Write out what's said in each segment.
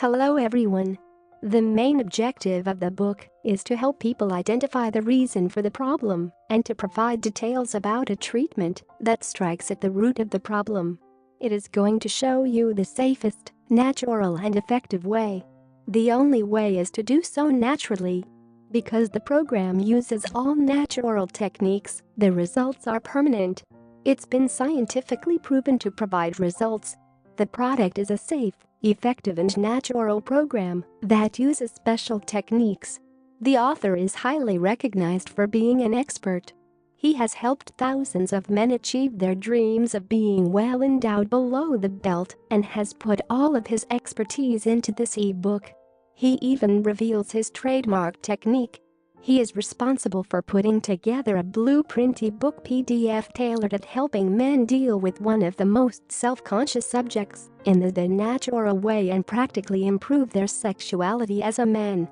Hello everyone. The main objective of the book is to help people identify the reason for the problem and to provide details about a treatment that strikes at the root of the problem. It is going to show you the safest, natural and effective way. The only way is to do so naturally. Because the program uses all natural techniques, the results are permanent. It's been scientifically proven to provide results. The product is a safe, effective and natural program that uses special techniques. The author is highly recognized for being an expert. He has helped thousands of men achieve their dreams of being well endowed below the belt and has put all of his expertise into this e-book. He even reveals his trademark technique. He is responsible for putting together a blueprint e-book PDF tailored at helping men deal with one of the most self-conscious subjects in the natural way and practically improve their sexuality as a man.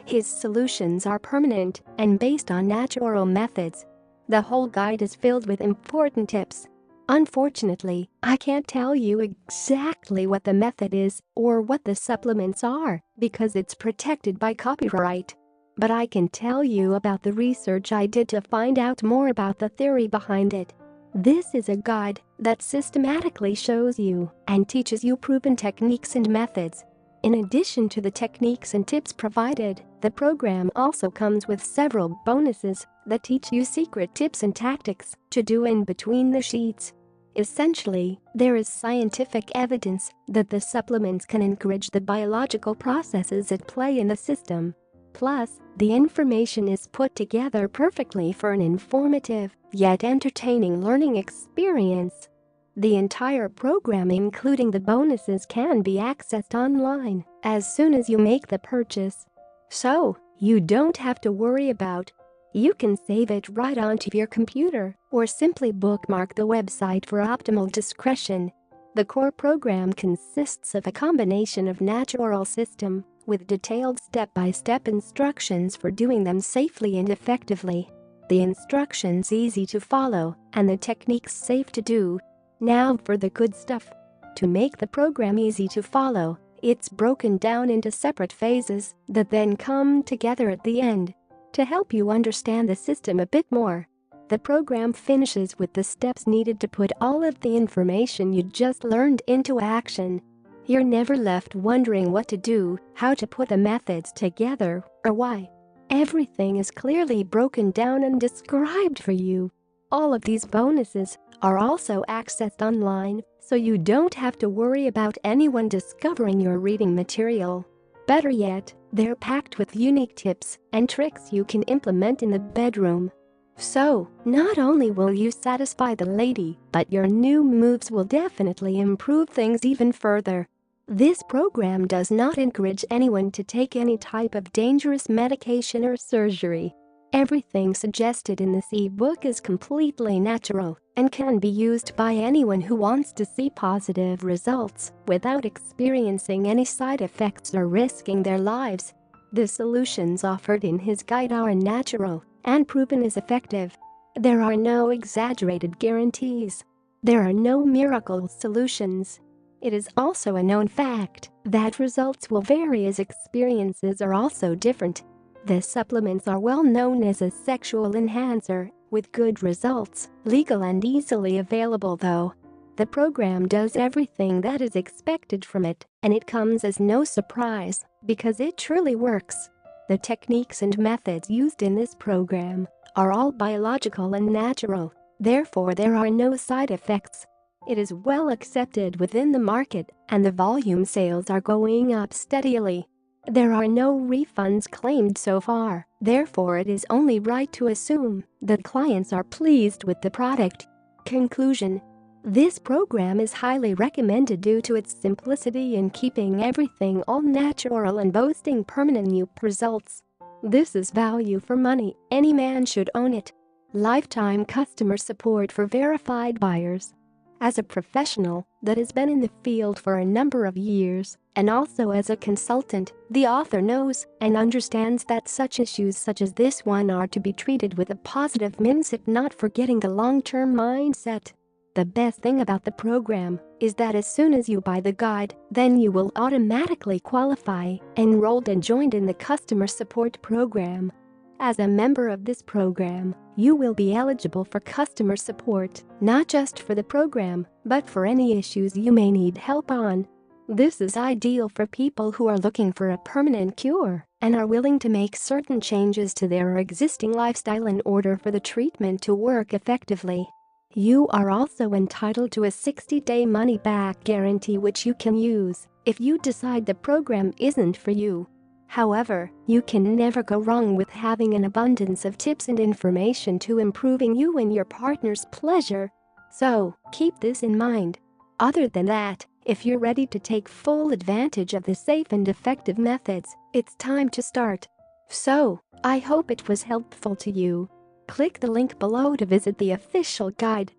His solutions are permanent and based on natural methods. The whole guide is filled with important tips. Unfortunately, I can't tell you exactly what the method is or what the supplements are because it's protected by copyright. But I can tell you about the research I did to find out more about the theory behind it. This is a guide that systematically shows you and teaches you proven techniques and methods. In addition to the techniques and tips provided, the program also comes with several bonuses that teach you secret tips and tactics to do in between the sheets. Essentially, there is scientific evidence that the supplements can encourage the biological processes at play in the system. Plus, the information is put together perfectly for an informative, yet entertaining learning experience. The entire program, including the bonuses, can be accessed online as soon as you make the purchase. So, you don't have to worry about. You can save it right onto your computer or simply bookmark the website for optimal discretion. The core program consists of a combination of natural system with detailed step-by-step instructions for doing them safely and effectively. The instructions easy to follow and the techniques safe to do. Now for the good stuff. To make the program easy to follow, it's broken down into separate phases that then come together at the end. To help you understand the system a bit more, the program finishes with the steps needed to put all of the information you just learned into action. You're never left wondering what to do, how to put the methods together, or why. Everything is clearly broken down and described for you. All of these bonuses are also accessed online, so you don't have to worry about anyone discovering your reading material. Better yet, they're packed with unique tips and tricks you can implement in the bedroom. So, not only will you satisfy the lady, but your new moves will definitely improve things even further. This program does not encourage anyone to take any type of dangerous medication or surgery. Everything suggested in this e-book is completely natural and can be used by anyone who wants to see positive results without experiencing any side effects or risking their lives. The solutions offered in his guide are natural and proven as effective. There are no exaggerated guarantees. There are no miracle solutions. It is also a known fact that results will vary as experiences are also different. The supplements are well known as a sexual enhancer, with good results, legal and easily available though. The program does everything that is expected from it, and it comes as no surprise, because it truly works. The techniques and methods used in this program are all biological and natural, therefore there are no side effects. It is well accepted within the market, and the volume sales are going up steadily. There are no refunds claimed so far, therefore it is only right to assume that clients are pleased with the product. Conclusion: this program is highly recommended due to its simplicity in keeping everything all natural and boasting permanent new results. This is value for money. Any man should own it. Lifetime customer support for verified buyers. As a professional that has been in the field for a number of years, and also as a consultant, the author knows and understands that such issues such as this one are to be treated with a positive mindset, not forgetting the long-term mindset. The best thing about the program is that as soon as you buy the guide, then you will automatically qualify, enrolled and joined in the customer support program. As a member of this program, you will be eligible for customer support, not just for the program, but for any issues you may need help on. This is ideal for people who are looking for a permanent cure and are willing to make certain changes to their existing lifestyle in order for the treatment to work effectively. You are also entitled to a 60-day money-back guarantee, which you can use if you decide the program isn't for you. However, you can never go wrong with having an abundance of tips and information to improving you and your partner's pleasure. So, keep this in mind. Other than that, if you're ready to take full advantage of the safe and effective methods, it's time to start. So, I hope it was helpful to you. Click the link below to visit the official guide.